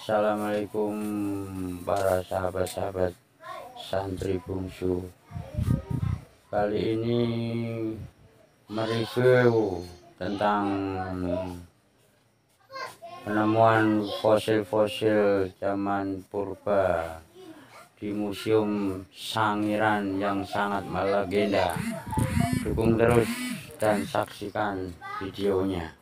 Assalamualaikum para sahabat-sahabat santri bungsu. Kali ini mereview tentang penemuan fosil-fosil zaman purba di Museum Sangiran yang sangat melegenda. Dukung terus dan saksikan videonya.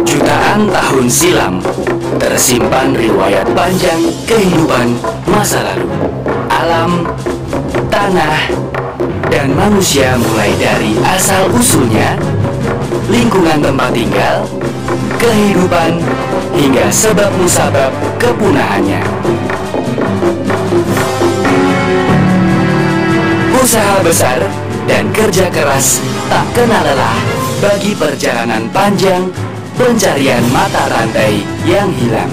Jutaan tahun silam tersimpan riwayat panjang kehidupan masa lalu, alam, tanah, dan manusia, mulai dari asal-usulnya, lingkungan tempat tinggal, kehidupan, hingga sebab musabab kepunahannya. Usaha besar dan kerja keras tak kenal lelah bagi perjalanan panjang pencarian mata rantai yang hilang.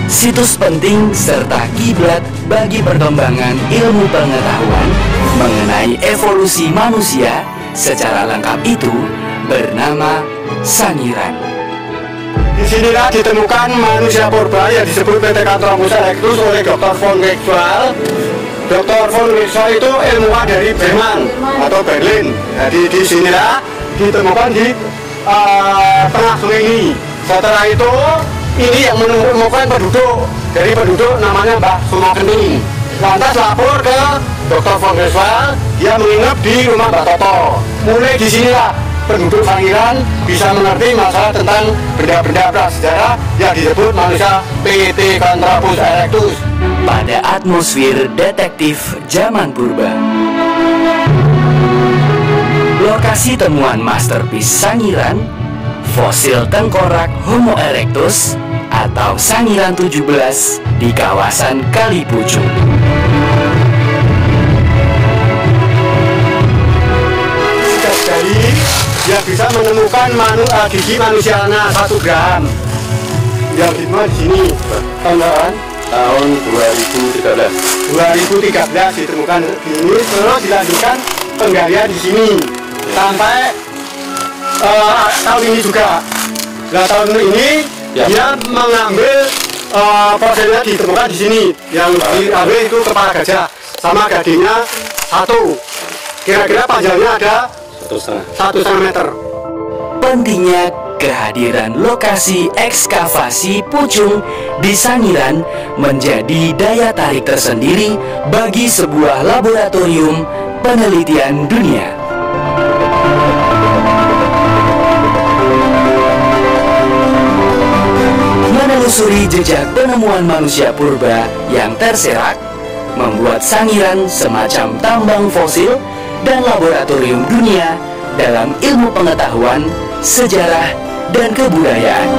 Situs penting serta kiblat bagi perkembangan ilmu pengetahuan mengenai evolusi manusia secara lengkap itu bernama Sangiran. Di sinilah ditemukan manusia purba yang disebut Pithecanthropus erectus oleh Dr. von Wigwall. Dr. von Wigwall itu ilmuwan dari Bremen atau Berlin. Jadi di sinilah ditemukan di tengah sungai ini. Setelah itu ini yang menemukan penduduk. Dari penduduk namanya Mbak Sumakeni. Lantas lapor ke Dr. von Wigwall, dia menginap di rumah Mbak Toto. Mulai di sinilah penduduk Sangiran bisa mengerti masalah tentang benda-benda prasejarah yang disebut manusia Pithecanthropus erectus. Pada atmosfer detektif zaman purba, lokasi temuan masterpiece Sangiran, fosil tengkorak Homo erectus atau Sangiran 17 di kawasan Kalipucung. Dari yang bisa menemukan gigi manusianya 1 gram yang ditemukan di sini tahun 2013 ditemukan di sini, terus dilanjutkan penggalian di sini sampai tahun ini juga. Nah, tahun ini dia mengambil fosilnya ditemukan di sini, yang diambil itu kepala gajah sama gadingnya 1, kira-kira panjangnya ada 1,5 meter. Pentingnya kehadiran lokasi ekskavasi pucung di Sangiran menjadi daya tarik tersendiri bagi sebuah laboratorium penelitian dunia. Menelusuri jejak penemuan manusia purba yang terserak membuat Sangiran semacam tambang fosil dan laboratorium dunia dalam ilmu pengetahuan, sejarah, dan kebudayaan.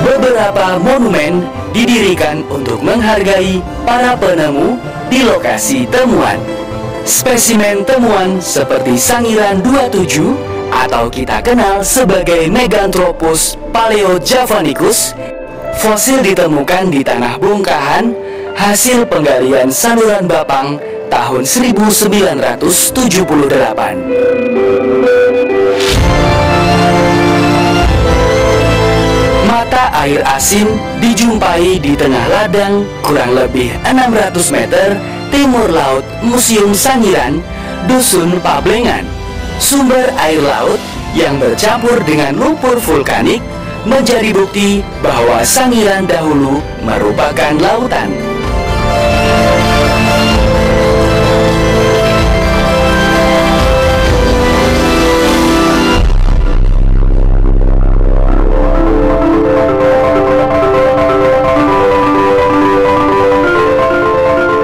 Beberapa monumen didirikan untuk menghargai para penemu di lokasi temuan. Spesimen temuan seperti Sangiran 27 atau kita kenal sebagai Meganthropus paleojavanicus, fosil ditemukan di tanah bongkahan hasil penggalian saluran Bapang tahun 1978. Mata air asin dijumpai di tengah ladang kurang lebih 600 meter timur laut Museum Sangiran, Dusun Pablengan. Sumber air laut yang bercampur dengan lumpur vulkanik menjadi bukti bahwa Sangiran dahulu merupakan lautan.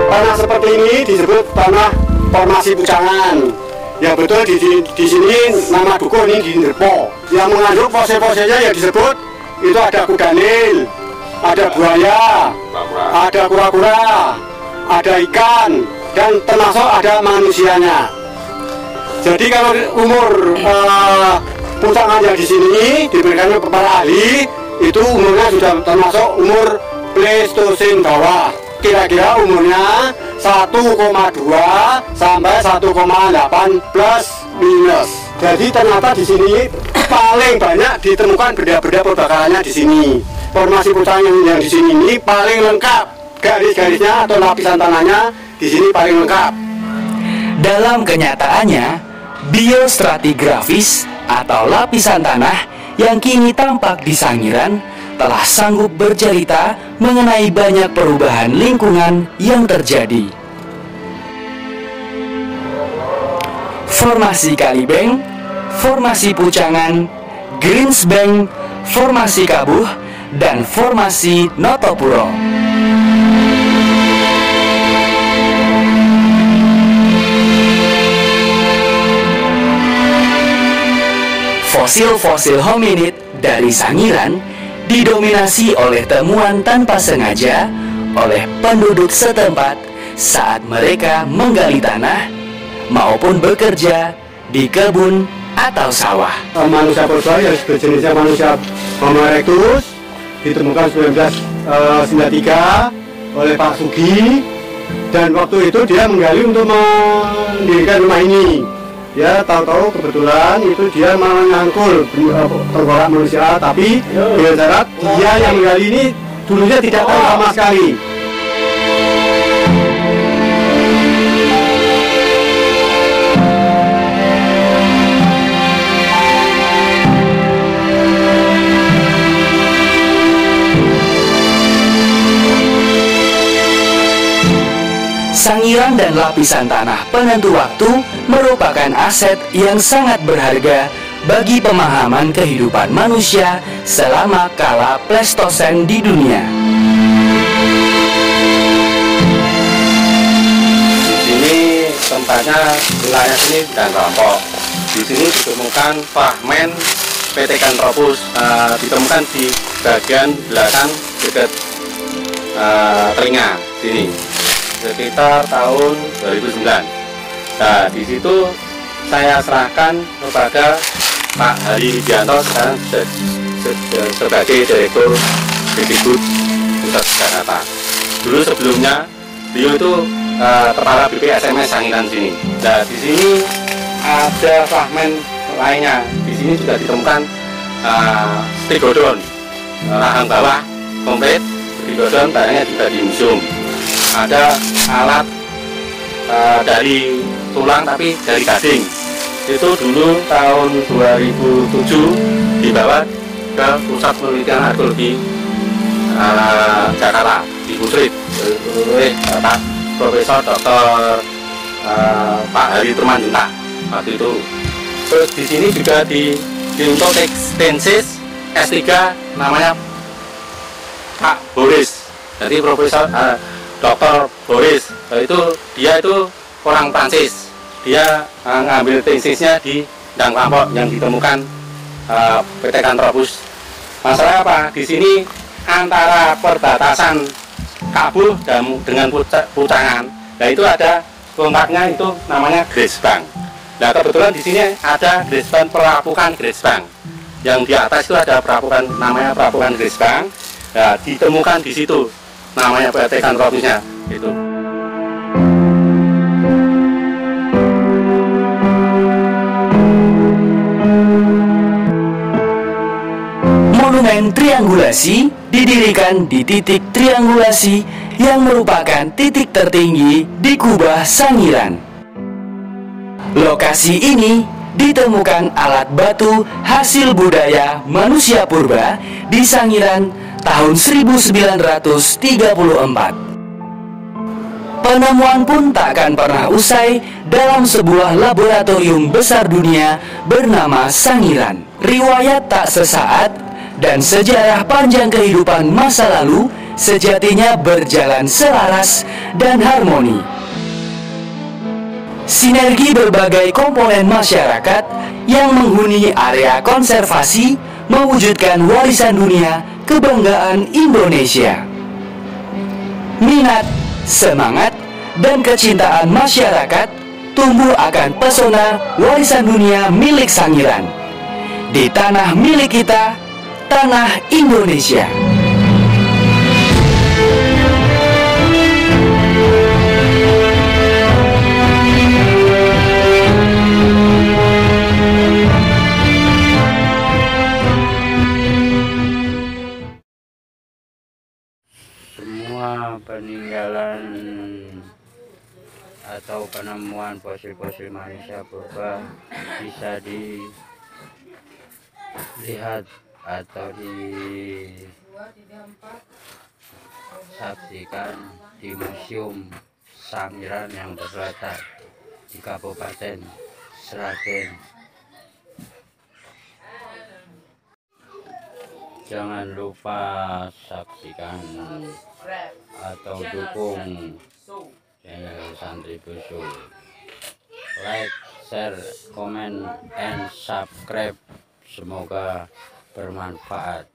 Tanah seperti ini disebut tanah formasi pucangan. Ya betul, di sini nama dukuh ini di Nderpo. Yang mengandung fosil-fosilnya yang disebut itu ada kuda nil, ada buaya, ada kura-kura, ada ikan, dan termasuk ada manusianya. Jadi kalau umur pucangan yang di sini diberikan kepada ahli, itu umurnya sudah termasuk umur Pleistosen bawah. Kira-kira umurnya 1,2 sampai 1,8 plus minus. Jadi ternyata di sini paling banyak ditemukan benda-benda perbakarannya di sini. Formasi pucangan yang di sini ini paling lengkap. Garis-garisnya atau lapisan tanahnya di sini paling lengkap. Dalam kenyataannya, biostratigrafis atau lapisan tanah yang kini tampak di Sangiran telah sanggup bercerita mengenai banyak perubahan lingkungan yang terjadi. Formasi Kalibeng, formasi Pucangan, Greensbank, formasi Kabuh, dan formasi Notopuro. Fosil-fosil hominid dari Sangiran didominasi oleh temuan tanpa sengaja oleh penduduk setempat saat mereka menggali tanah maupun bekerja di kebun atau sawah. Manusia purba yang berjenisnya manusia Homo erectus ditemukan 1993 oleh Pak Sugi, dan waktu itu dia menggali untuk mendirikan rumah ini. Ya, tahu-tahu kebetulan itu dia menyangkul tengkorak manusia, tapi dengan syarat dia yang menggali ini dulunya tidak tahu sama sekali. Sangiran dan lapisan tanah penentu waktu merupakan aset yang sangat berharga bagi pemahaman kehidupan manusia selama kala Pleistosen di dunia. Di sini tempatnya wilayah sini dan kelompok. Di sini ditemukan fragmen Pithecanthropus, ditemukan di bagian belakang dekat telinga sini. Sekitar tahun 2009. Nah, di situ saya serahkan kepada Pak Hari Widianto, sekarang sebagai Direktur Bpdikbud Pusat Jakarta. Dulu sebelumnya beliau itu Kepala BPSMS Sangiran sini. Nah, di sini ada fragmen lainnya. Di sini juga ditemukan Stegodon, rahang bawah komplit. Stegodon barangnya juga di museum. Ada alat dari tulang tapi dari gading. Itu dulu tahun 2007 dibawa ke Pusat Penelitian Arkeologi Jakarta di Pusrit oleh Bapak Profesor Dr. Pak Hari Turmanjuntak waktu itu. Terus di sini juga untuk ekstensis S3 namanya Pak Boris. Jadi Profesor Dr. Boris dia itu orang Prancis. Dia ngambil tesisnya di Ndang Lampok yang ditemukan Pithecanthropus. Masalah apa? Di sini antara perbatasan Kabuh dengan Pucangan. Nah, itu ada kelompoknya itu namanya Greensbank. Nah, kebetulan di sini ada Greensbank, perapukan Greensbank. Yang di atas itu ada perapukan namanya perapukan Greensbank. Nah, ditemukan di situ namanya Pithecanthropusnya itu. Monumen triangulasi didirikan di titik triangulasi yang merupakan titik tertinggi di Kubah Sangiran. Lokasi ini ditemukan alat batu hasil budaya manusia purba di Sangiran tahun 1934. Penemuan pun takkan pernah usai dalam sebuah laboratorium besar dunia bernama Sangiran. Riwayat tak sesaat dan sejarah panjang kehidupan masa lalu sejatinya berjalan selaras dan harmoni. Sinergi berbagai komponen masyarakat yang menghuni area konservasi mewujudkan warisan dunia kebanggaan Indonesia. Minat, semangat, dan kecintaan masyarakat tumbuh akan pesona warisan dunia milik Sangiran. Di tanah milik kita, tanah Indonesia. Semua peninggalan atau penemuan fosil-fosil manusia purba bisa dilihat atau disaksikan di Museum Sangiran yang terletak di Kabupaten Sragen. Jangan lupa saksikan atau dukung channel Santri Busuk. Like, share, comment, and subscribe. Semoga bermanfaat.